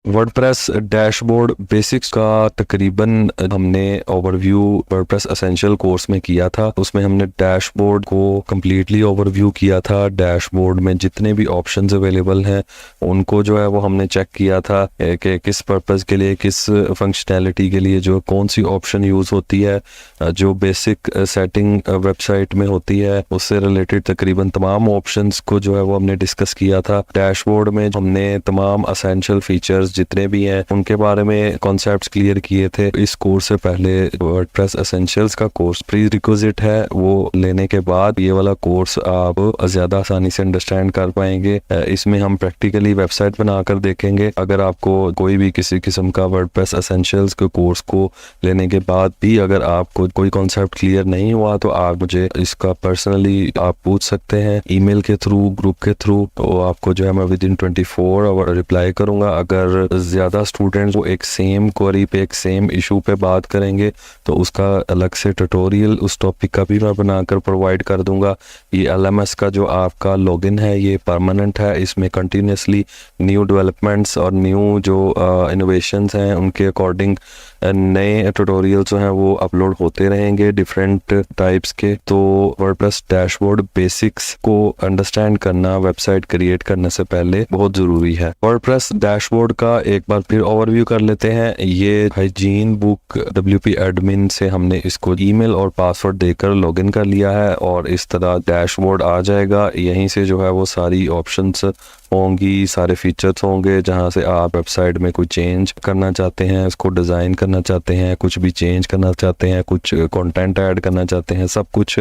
WordPress dashboard basics का तकरीबन हमने ओवरव्यू वर्डप्रेस एसेंशियल कोर्स में किया था। उसमें हमने डैशबोर्ड को कम्प्लीटली ओवरव्यू किया था। डैशबोर्ड में जितने भी ऑप्शंस अवेलेबल हैं उनको जो है वो हमने चेक किया था कि किस पर्पस के लिए, किस फंक्शनैलिटी के लिए जो कौन सी ऑप्शन यूज़ होती है। जो बेसिक सेटिंग वेबसाइट में होती है उससे रिलेटेड तकरीबन तमाम ऑप्शंस को जो है वो हमने डिस्कस किया था। डैशबोर्ड में हमने तमाम एसेंशियल फीचर्स जितने भी हैं उनके बारे में कॉन्सेप्ट्स क्लियर किए थे। इस कोर्स से पहले वर्डप्रेस एसेंशियल्स का कोर्स प्री रिक्विजिट है, वो लेने के बाद ये वाला कोर्स आप ज़्यादा आसानी से अंडरस्टैंड कर पाएंगे। इसमें हम प्रैक्टिकली वेबसाइट बनाकर देखेंगे। अगर आपको कोई भी किसी किस्म का वर्डप्रेस एसेंशियल्स के कोर्स को लेने के बाद भी अगर आपको कोई कॉन्सेप्ट क्लियर नहीं हुआ तो आप मुझे इसका पर्सनली आप पूछ सकते हैं ईमेल के थ्रू, ग्रुप के थ्रू। तो आपको जो है मैं विद इन 24 आवर रिप्लाई करूंगा। अगर ज़्यादा स्टूडेंट्स वो एक सेम क्वेरी पे, एक सेम इशू पे बात करेंगे तो उसका अलग से ट्यूटोरियल उस टॉपिक का भी मैं बनाकर प्रोवाइड कर दूंगा। ये LMS का जो आपका लॉगिन है ये परमानेंट है। इसमें कंटिन्यूसली न्यू डेवलपमेंट्स और न्यू जो इनोवेशंस हैं उनके अकॉर्डिंग नए ट्यूटोरियल जो हैं वो अपलोड होते रहेंगे डिफरेंट टाइप्स के। तो वर्डप्रेस डैशबोर्ड बेसिक्स को अंडरस्टैंड करना वेबसाइट क्रिएट करने से पहले बहुत ज़रूरी है। वर्डप्रेस डैशबोर्ड का एक बार फिर ओवरव्यू कर लेते हैं। ये हाइजीन बुक WP एडमिन से हमने इसको ईमेल और पासवर्ड देकर लॉगिन कर लिया है और इस तरह डैशबोर्ड आ जाएगा। यहीं से जो है वो सारी ऑप्शंस होंगी, सारे फीचर्स होंगे। जहां से आप वेबसाइट में कोई चेंज करना चाहते हैं, उसको डिज़ाइन करना चाहते हैं, कुछ भी चेंज करना चाहते हैं, कुछ कंटेंट ऐड करना चाहते हैं, सब कुछ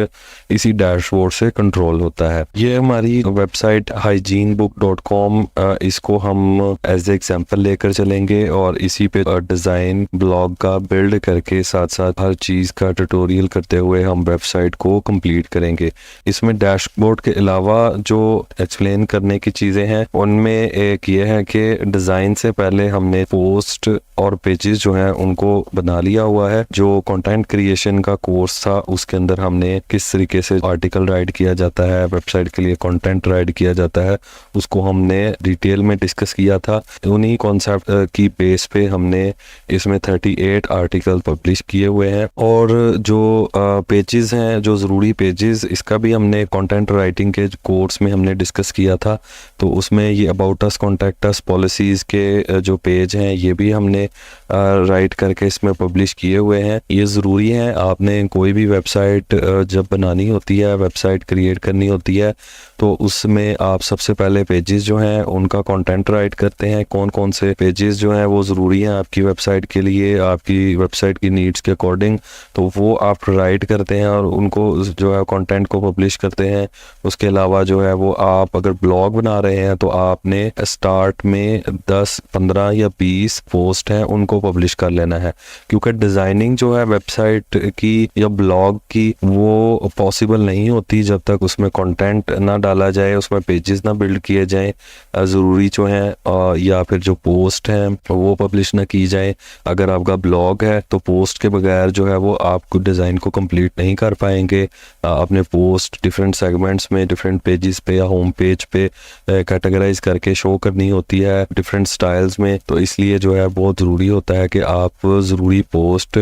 इसी डैशबोर्ड से कंट्रोल होता है। ये हमारी वेबसाइट hygienebook.com, इसको हम एज ए एग्जाम्पल लेकर चलेंगे और इसी पे डिज़ाइन ब्लॉग का बिल्ड करके साथ साथ हर चीज़ का ट्यूटोरियल करते हुए हम वेबसाइट को कंप्लीट करेंगे। इसमें डैशबोर्ड के अलावा जो एक्सप्लेन करने की चीज़ें हैं उनमें एक ये है कि डिज़ाइन से पहले हमने पोस्ट और पेजेस जो हैं उनको बना लिया हुआ है। जो कंटेंट क्रिएशन का कोर्स था उसके अंदर हमने किस तरीके से आर्टिकल राइट किया जाता है, वेबसाइट के लिए कंटेंट राइट किया जाता है, उसको हमने डिटेल में डिस्कस किया था। उन्हीं कॉन्सेप्ट की बेस पे हमने इसमें 38 आर्टिकल पब्लिश किए हुए हैं। और जो पेजेस हैं, जो ज़रूरी पेजेस, इसका भी हमने कंटेंट राइटिंग के कोर्स में हमने डिस्कस किया था। तो उसमें ये about us, contact us, policies के जो पेज हैं ये भी हमने राइट करके इसमें पब्लिश किए हुए हैं। ये ज़रूरी है। आपने कोई भी वेबसाइट जब बनानी होती है, वेबसाइट क्रिएट करनी होती है, तो उसमें आप सबसे पहले पेजेस जो हैं उनका कंटेंट राइट करते हैं। कौन कौन से पेजेस जो हैं वो ज़रूरी हैं आपकी वेबसाइट के लिए, आपकी वेबसाइट की नीड्स के अकॉर्डिंग, तो वो आप राइट करते हैं और उनको जो है कंटेंट को पब्लिश करते हैं। उसके अलावा जो है वो आप अगर ब्लॉग बना रहे हैं तो आपने स्टार्ट में 10, 15 या 20 पोस्ट हैं उनको पब्लिश कर लेना है। क्योंकि डिज़ाइनिंग जो है वेबसाइट की या ब्लॉग की वो पॉसिबल नहीं होती जब तक उसमें कंटेंट ना डाला जाए, उसमें पेजेस ना बिल्ड किए जाएं, ज़रूरी जो हैं, या फिर जो पोस्ट हैं वो पब्लिश ना की जाए। अगर आपका ब्लॉग है तो पोस्ट के बगैर जो है वो आप डिज़ाइन को कंप्लीट नहीं कर पाएंगे। अपने पोस्ट डिफरेंट सेगमेंट्स में, डिफरेंट पेजेस पे या होम पेज पे कैटेगराइज करके शो करनी होती है डिफरेंट स्टाइल्स में। तो इसलिए जो है बहुत ज़रूरी होता है कि आप ज़रूरी पोस्ट,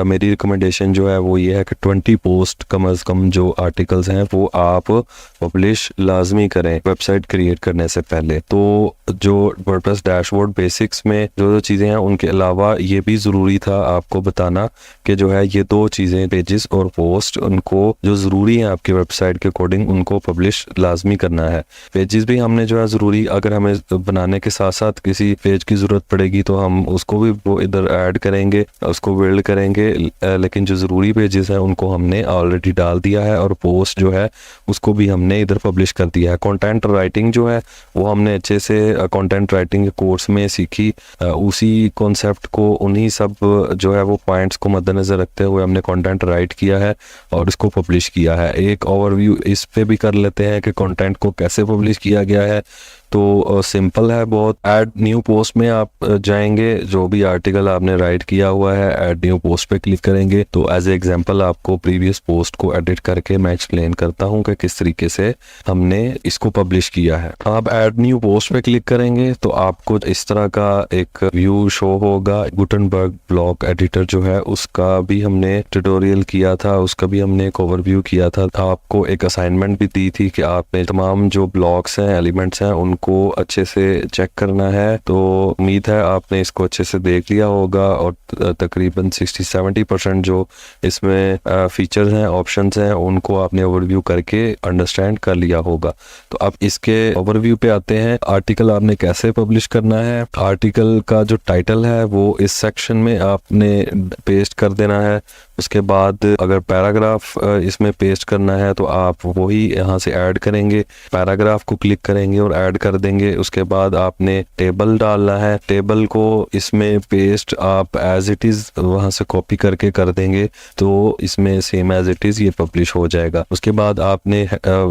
मेरी रिकमेंडेशन जो है वो ये है कि 20 पोस्ट कम अज़ कम जो आर्टिकल्स हैं वो आप पब्लिश लाजमी करें वेबसाइट क्रिएट करने से पहले। तो जो वर्डप्रेस डैशबोर्ड बेसिक्स में जो जो चीज़ें हैं उनके अलावा ये भी ज़रूरी था आपको बताना कि जो है ये दो चीज़ें, पेजेस और पोस्ट, उनको जो ज़रूरी है आपकी वेबसाइट के अकॉर्डिंग उनको पब्लिश लाजमी करना है। पेजेस भी हमने जो है ज़रूरी, अगर हमें बनाने के साथ साथ किसी पेज की ज़रूरत पड़ेगी तो हम उसको भी वो इधर ऐड करेंगे, उसको बिल्ड करेंगे। लेकिन जो ज़रूरी पेजेस हैं उनको हमने ऑलरेडी डाल दिया है और पोस्ट जो है उसको भी हमने इधर पब्लिश कर दिया है। कंटेंट राइटिंग जो है वो हमने अच्छे से कंटेंट राइटिंग के कोर्स में सीखी। उसी कॉन्सेप्ट को, उन्हीं सब जो है वो पॉइंट्स को मद्देनज़र रखते हुए हमने कंटेंट राइट किया है और इसको पब्लिश किया है। एक ओवरव्यू इस पे भी कर लेते हैं कि कंटेंट को कैसे पब्लिश किया गया है। तो सिंपल है बहुत। ऐड न्यू पोस्ट में आप जाएंगे, जो भी आर्टिकल आपने राइट किया हुआ है ऐड न्यू पोस्ट पे क्लिक करेंगे। तो एज ए एग्जांपल आपको प्रीवियस पोस्ट को एडिट करके मैं एक्सप्लेन करता हूँ कि किस तरीके से हमने इसको पब्लिश किया है। आप ऐड न्यू पोस्ट पे क्लिक करेंगे तो आपको इस तरह का एक व्यू शो होगा। गुटेनबर्ग ब्लॉग एडिटर जो है उसका भी हमने ट्यूटोरियल किया था, उसका भी हमने एक ओवरव्यू किया था। आपको एक असाइनमेंट भी दी थी कि आपने तमाम जो ब्लॉक्स हैं, एलिमेंट्स हैं, उनको अच्छे से चेक करना है। तो उम्मीद है आपने इसको अच्छे से देख लिया होगा और तकरीबन 60-70% जो इसमें फीचर्स हैं, ऑप्शंस हैं, उनको आपने ओवरव्यू करके अंडरस्टैंड कर लिया होगा। तो अब इसके ओवरव्यू पे आते हैं। आर्टिकल आपने कैसे पब्लिश करना है। आर्टिकल का जो टाइटल है वो इस सेक्शन में आपने पेस्ट कर देना है। उसके बाद अगर पैराग्राफ इसमें पेस्ट करना है तो आप वही यहाँ से ऐड करेंगे, पैराग्राफ को क्लिक करेंगे और ऐड कर देंगे। उसके बाद आपने टेबल डालना है, टेबल को इसमें पेस्ट आप एज इट इज़ वहाँ से कॉपी करके कर देंगे तो इसमें सेम एज इट इज़ ये पब्लिश हो जाएगा। उसके बाद आपने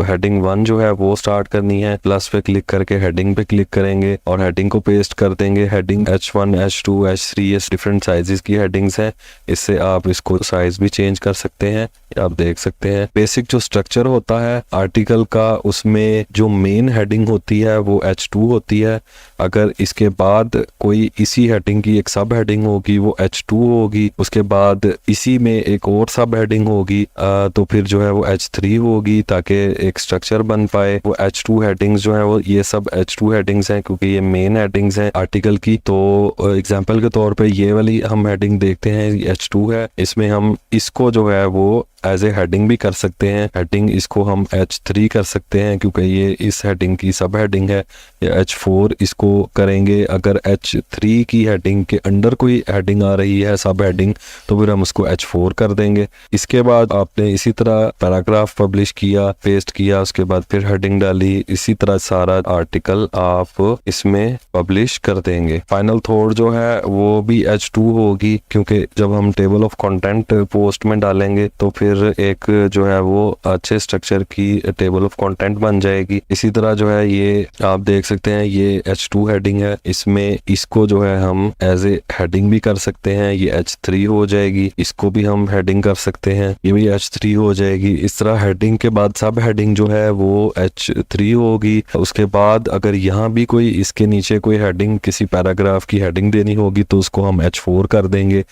हेडिंग 1 जो है वो स्टार्ट करनी है। प्लस पे क्लिक करके हेडिंग पे क्लिक करेंगे और हेडिंग को पेस्ट कर देंगे। हेडिंग H1, H2, H3 ये डिफरेंट साइजेस की हेडिंग्स हैं। इससे आप इसको साइज भी चेंज कर सकते हैं, आप देख सकते हैं। बेसिक जो स्ट्रक्चर होता है आर्टिकल का, उसमें जो मेन हेडिंग होती है वो H2 होती है। अगर इसके बाद कोई इसी हेडिंग की एक सब हेडिंग होगी वो H2 होगी। उसके बाद इसी में एक और सब हेडिंग होगी तो फिर जो है वो H3 होगी, ताकि एक स्ट्रक्चर बन पाए। वो H2 हेडिंग्स जो है वो ये सब H2 हेडिंग्स हैं क्योंकि ये मेन हेडिंग्स हैं आर्टिकल की। तो एग्जांपल के तौर पे ये वाली हम हेडिंग देखते हैं, H2 है। इसमें हम इसको जो है वो एज ए हेडिंग भी कर सकते हैं। हेडिंग इसको हम H3 कर सकते हैं क्योंकि ये इस हेडिंग की सब हेडिंग है। या H4 इसको करेंगे। अगर H3 की हेडिंग के अंडर कोई हेडिंग आ रही है सब हेडिंग तो फिर हम उसको H4 कर देंगे। इसके बाद आपने इसी तरह पैराग्राफ पब्लिश किया, पेस्ट किया, उसके बाद फिर हेडिंग डाली। इसी तरह सारा आर्टिकल आप इसमें पब्लिश कर देंगे। फाइनल थॉट जो है वो भी H2 होगी क्योंकि जब हम टेबल ऑफ कंटेंट पोस्ट में डालेंगे तो फिर एक जो है वो अच्छे स्ट्रक्चर की टेबल ऑफ कंटेंट बन जाएगी। इसी तरह जो है ये आप देख सकते हैं ये H2 हेडिंग है। इसमें इसको जो है हम एज ए हेडिंग भी कर सकते हैं, ये H3 हो जाएगी। इसको भी हम हेडिंग कर सकते हैं, ये भी H3 हो जाएगी। इस तरह हेडिंग के बाद सब हेडिंग जो है वो H3 होगी। उसके बाद अगर यहाँ भी कोई इसके नीचे कोई हेडिंग, किसी पैराग्राफ की हेडिंग देनी होगी तो उसको हम H4 कर देंगे।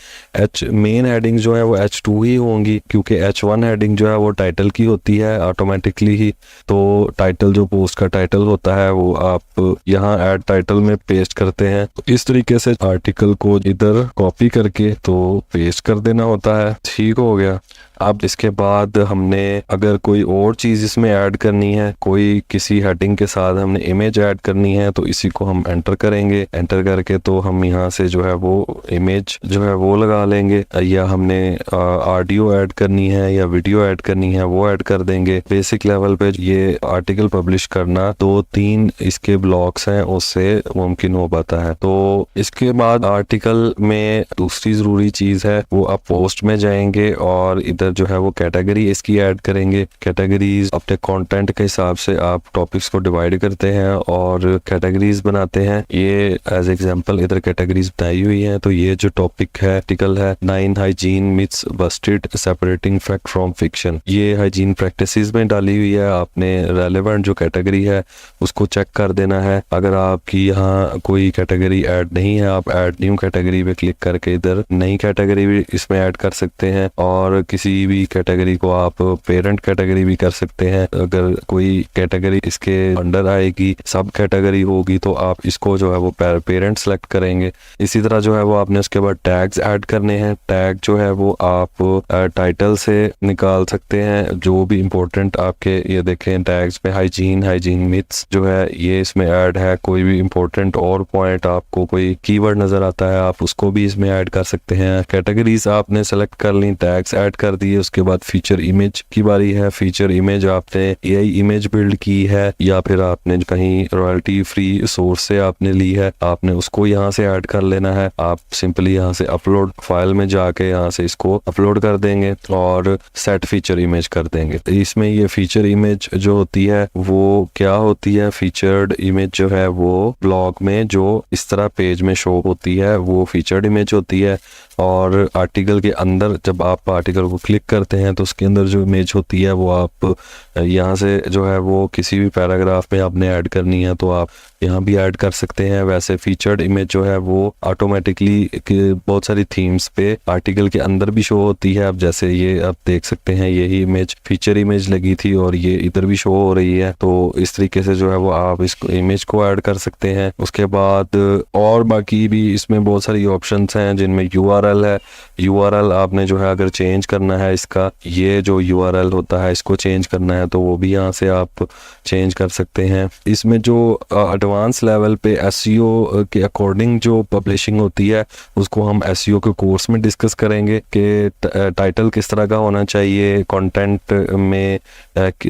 मेन हेडिंग जो है वो H2 ही होंगी क्योंकि H1 हेडिंग जो है वो टाइटल की होती है ऑटोमेटिकली ही। तो टाइटल जो पोस्ट का टाइटल होता है वो आप यहाँ ऐड टाइटल में पेस्ट करते हैं। तो इस तरीके से आर्टिकल को इधर कॉपी करके तो पेस्ट कर देना होता है। ठीक हो गया। अब इसके बाद हमने अगर कोई और चीज़ इसमें ऐड करनी है, कोई किसी हेडिंग के साथ हमने इमेज ऐड करनी है तो इसी को हम एंटर करेंगे। एंटर करके तो हम यहाँ से जो है वो इमेज जो है वो लगा लेंगे, या हमने ऑडियो ऐड करनी है या वीडियो ऐड करनी है वो ऐड कर देंगे। बेसिक लेवल पे ये आर्टिकल पब्लिश करना 2-3 इसके ब्लॉक्स हैं उससे मुमकिन हो पाता है। तो इसके बाद आर्टिकल में दूसरी ज़रूरी चीज़ है वो आप पोस्ट में जाएंगे और इधर जो है वो कैटेगरी इसकी ऐड करेंगे। कैटेगरीज अपने कंटेंट के हिसाब से आप टॉपिक्स को डिवाइड करते हैं और कैटेगरीज बनाते हैं। ये एज एग्जांपल इधर कैटेगरीज बनाई हुई हैं। तो ये जो टॉपिक है आर्टिकल है 9 hygiene myths Busted separating fact from fiction, ये हाइजीन प्रैक्टिसेस में डाली हुई है। आपने रेलेवेंट जो कैटेगरी है उसको चेक कर देना है। अगर आपकी यहाँ कोई कैटेगरी ऐड नहीं है आप ऐड न्यू कैटेगरी पे क्लिक करके इधर नई कैटेगरी भी इसमें ऐड कर सकते हैं और किसी भी कैटेगरी को आप पेरेंट कैटेगरी भी कर सकते हैं। अगर कोई कैटेगरी इसके अंडर आएगी, सब कैटेगरी होगी तो आप इसको जो है वो पेरेंट सेलेक्ट करेंगे। इसी तरह जो है वो आपने उसके बाद टैग्स ऐड करने हैं। टैग जो है वो आप टाइटल से निकाल सकते हैं जो भी इंपॉर्टेंट आपके, ये देखें टैग्स में हाइजीन मिथ्स जो है ये इसमें ऐड है। कोई भी इंपॉर्टेंट और पॉइंट आपको कोई कीवर्ड नजर आता है आप उसको भी इसमें ऐड कर सकते हैं। कैटेगरीज आपने सेलेक्ट कर ली, टैग्स ऐड कर दिए। उसके बाद फीचर इमेज की बारी है। फीचर इमेज आपने एआई इमेज बिल्ड की है या फिर आपने कहीं रॉयल्टी फ्री सोर्स से आपने ली है, आपने उसको यहाँ से ऐड कर लेना है। आप सिंपली यहाँ से अपलोड फाइल में जाके यहाँ से इसको अपलोड कर देंगे और सेट फीचर इमेज कर देंगे। इसमें ये फीचर इमेज जो होती है वो क्या होती है, फीचर्ड इमेज जो है वो ब्लॉग में जो इस तरह पेज में शो होती है वो फीचर्ड इमेज होती है। और आर्टिकल के अंदर जब आप आर्टिकल को क्लिक करते हैं तो उसके अंदर जो इमेज होती है वो आप यहाँ से जो है वो किसी भी पैराग्राफ में आपने ऐड करनी है तो आप यहाँ भी ऐड कर सकते हैं। वैसे फीचर्ड इमेज जो है वो ऑटोमेटिकली बहुत सारी थीम्स पे आर्टिकल के अंदर भी शो होती है। अब जैसे ये आप देख सकते हैं यही इमेज फीचर इमेज लगी थी और ये इधर भी शो हो रही है। तो इस तरीके से जो है वो आप इस इमेज को ऐड कर सकते हैं। उसके बाद और बाकी भी इसमें बहुत सारी ऑप्शंस हैं जिनमें यूआरएल है। यूआरएल आपने जो है अगर चेंज करना है इसका, ये जो यूआरएल होता है इसको चेंज करना है तो वो भी यहाँ से आप चेंज कर सकते हैं। इसमें जो एडवांस लेवल पे एसईओ के अकॉर्डिंग जो पब्लिशिंग होती है उसको हम एसईओ के कोर्स में डिस्कस करेंगे कि टाइटल किस तरह का होना चाहिए, कंटेंट में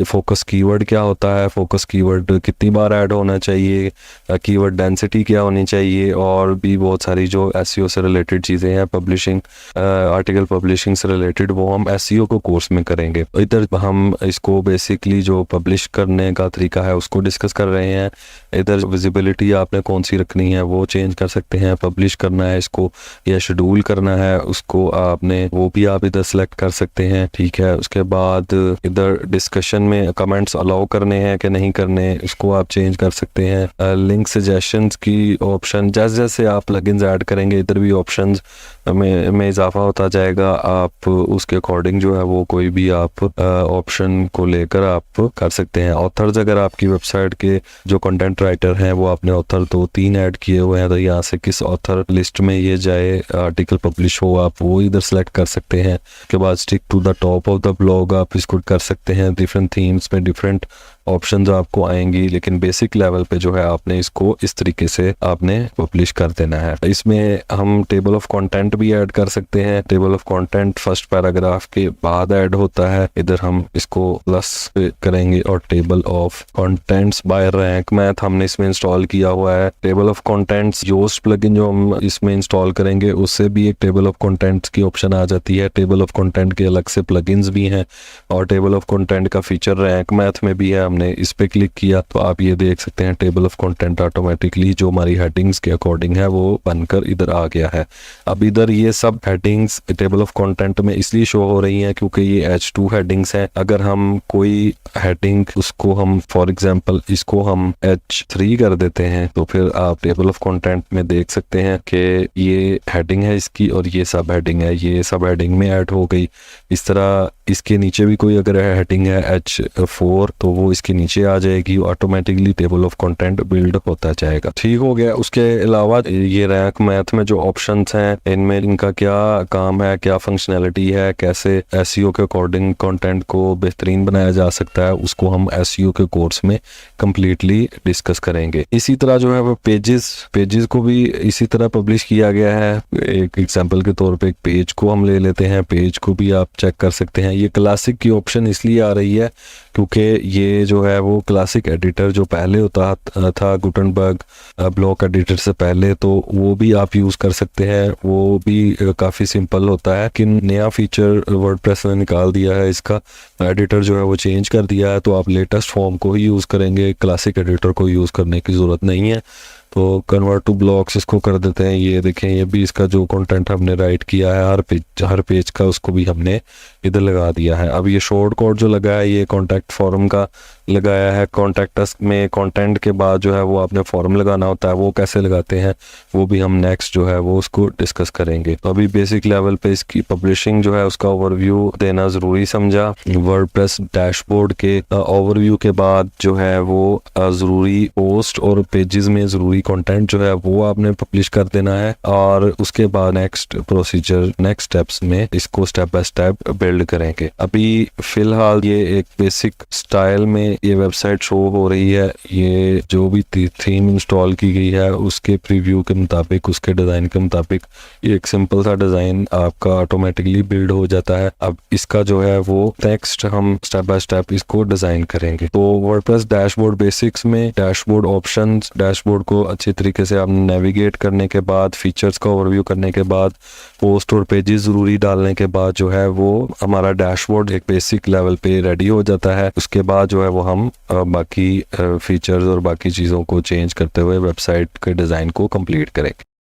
फोकस कीवर्ड क्या होता है, फोकस कीवर्ड कितनी बार ऐड होना चाहिए, कीवर्ड डेंसिटी क्या होनी चाहिए और भी बहुत सारी जो एसईओ से रिलेटेड चीज़ें हैं, पब्लिशिंग आर्टिकल पब्लिशिंग से रिलेटेड, वो हम एसईओ को कोर्स में करेंगे। इधर हम इसको बेसिकली जो पब्लिश करने का तरीका है उसको डिस्कस कर रहे हैं। इधर विजिबिलिटी आपने कौन सी रखनी है वो चेंज कर सकते हैं, पब्लिश करना है इसको या शेड्यूल करना है उसको आपने वो भी आप इधर सेलेक्ट कर सकते हैं। ठीक है, उसके बाद इधर डिस्कशन में कमेंट्स अलाउ करने हैं कि नहीं करने उसको आप चेंज कर सकते हैं। लिंक सजेशंस की ऑप्शन जैसे जैसे आप प्लगइन्स ऐड करेंगे इधर भी ऑप्शंस में इजाफा होता जाएगा। आप उसके अकॉर्डिंग जो है वो कोई भी आप ऑप्शन को लेकर आप कर सकते हैं। ऑथर्स अगर आपकी वेबसाइट के जो कंटेंट राइटर हैं वो आपने ऑथर 2-3 ऐड किए हुए हैं तो यहाँ से किस ऑथर लिस्ट में ये जाए आर्टिकल पब्लिश हो आप वो इधर सेलेक्ट कर सकते हैं। उसके बाद stick to the top of the blog आप इसको कर सकते हैं। डिफरेंट थीम्स में डिफरेंट ऑप्शंस आपको आएंगी लेकिन बेसिक लेवल पे जो है आपने इसको इस तरीके से आपने पब्लिश कर देना है। इसमें हम टेबल ऑफ कंटेंट भी ऐड कर सकते हैं। Table of content first paragraph के बाद ऐड होता है, इधर हम इसको प्लस करेंगे और table of contents by Rank Math हमने इसमें इंस्टॉल किया हुआ है। Table of contents Yoast plugin जो हम इसमें इंस्टॉल करेंगे उससे भी एक टेबल ऑफ कंटेंट्स की ऑप्शन आ जाती है। टेबल ऑफ कंटेंट के अलग से प्लगइन्स भी हैं और टेबल ऑफ कंटेंट का फीचर रैंक मैथ में भी है। हमने इस पे क्लिक किया तो आप ये देख सकते हैं टेबल ऑफ कंटेंट ऑटोमेटिकली जो हमारी हेडिंग्स के अकॉर्डिंग है वो बनकर इधर आ गया है। अब इधर ये सब हेडिंग्स टेबल ऑफ कंटेंट में इसलिए शो हो रही हैं क्योंकि ये H2 हेडिंग्स हैं। अगर हम कोई हेडिंग उसको हम फॉर एग्जांपल इसको हम H3 कर देते हैं तो फिर आप टेबल ऑफ कंटेंट में देख सकते हैं कि ये हेडिंग है इसकी और ये सब हेडिंग है, ये सब हेडिंग में ऐड हो गई। इस तरह इसके नीचे भी कोई अगर हेडिंग है H4 तो वो इसके नीचे आ जाएगी, automatically table of content build होता जाएगा। ठीक हो गया। उसके अलावा ये रैंक मैथ में जो ऑप्शंस हैं इनमें इनका क्या काम है, क्या फंक्शनैलिटी है, कैसे एसईओ के अकॉर्डिंग कंटेंट को बेहतरीन बनाया जा सकता है, उसको हम एसईओ के कोर्स में कंप्लीटली डिस्कस करेंगे। इसी तरह जो है वो पेजेस को भी इसी तरह पब्लिश किया गया है। एक एग्जाम्पल के तौर पे एक पेज को हम ले लेते हैं, पेज को भी आप चेक कर सकते हैं। ये क्लासिक की ऑप्शन इसलिए आ रही है क्योंकि ये जो है वो क्लासिक एडिटर जो पहले होता था गुटेनबर्ग ब्लॉक एडिटर से पहले, तो वो भी आप यूज़ कर सकते हैं। वो भी काफ़ी सिंपल होता है कि नया फीचर वर्डप्रेस ने निकाल दिया है, इसका एडिटर जो है वो चेंज कर दिया है तो आप लेटेस्ट फॉर्म को ही यूज़ करेंगे, क्लासिक एडिटर को यूज़ करने की ज़रूरत नहीं है। तो कन्वर्ट टू ब्लॉक्स इसको कर देते हैं। ये देखें ये भी इसका जो कंटेंट हमने राइट किया है हर पेज का उसको भी हमने इधर लगा दिया है। अब ये शॉर्ट कोड जो लगा है ये कॉन्टैक्ट फॉर्म का लगाया है। कॉन्टैक्ट अस में कंटेंट के बाद जो है वो आपने फॉर्म लगाना होता है, वो कैसे लगाते हैं वो भी हम नेक्स्ट जो है वो उसको डिस्कस करेंगे। तो अभी बेसिक लेवल पे इसकी पब्लिशिंग जो है उसका ओवरव्यू देना ज़रूरी समझा। वर्डप्रेस डैशबोर्ड के ओवरव्यू के बाद जो है वो ज़रूरी पोस्ट और पेजेस में ज़रूरी कंटेंट जो है वो आपने पब्लिश कर देना है और उसके बाद नेक्स्ट प्रोसीजर नेक्स्ट स्टेप्स में इसको स्टेप बाय स्टेप बिल्ड करेंगे। अभी फिलहाल ये एक बेसिक स्टाइल में ये वेबसाइट शो हो रही है, ये जो भी थीम इंस्टॉल की गई है उसके प्रीव्यू के मुताबिक, उसके डिज़ाइन के मुताबिक ये एक सिंपल सा डिज़ाइन आपका ऑटोमेटिकली बिल्ड हो जाता है। अब इसका जो है वो नेक्स्ट हम स्टेप बाय स्टेप इसको डिज़ाइन करेंगे। तो वर्डप्रेस डैशबोर्ड बेसिक्स में डैशबोर्ड ऑप्शंस, डैशबोर्ड को अच्छी तरीके से आपने नेविगेट करने के बाद, फीचर्स का ओवरव्यू करने के बाद, पोस्ट और पेजेस ज़रूरी डालने के बाद जो है वो हमारा डैशबोर्ड एक बेसिक लेवल पे रेडी हो जाता है। उसके बाद जो है वो हम बाकी फीचर्स और बाकी चीज़ों को चेंज करते हुए वेबसाइट के डिज़ाइन को कंप्लीट करेंगे।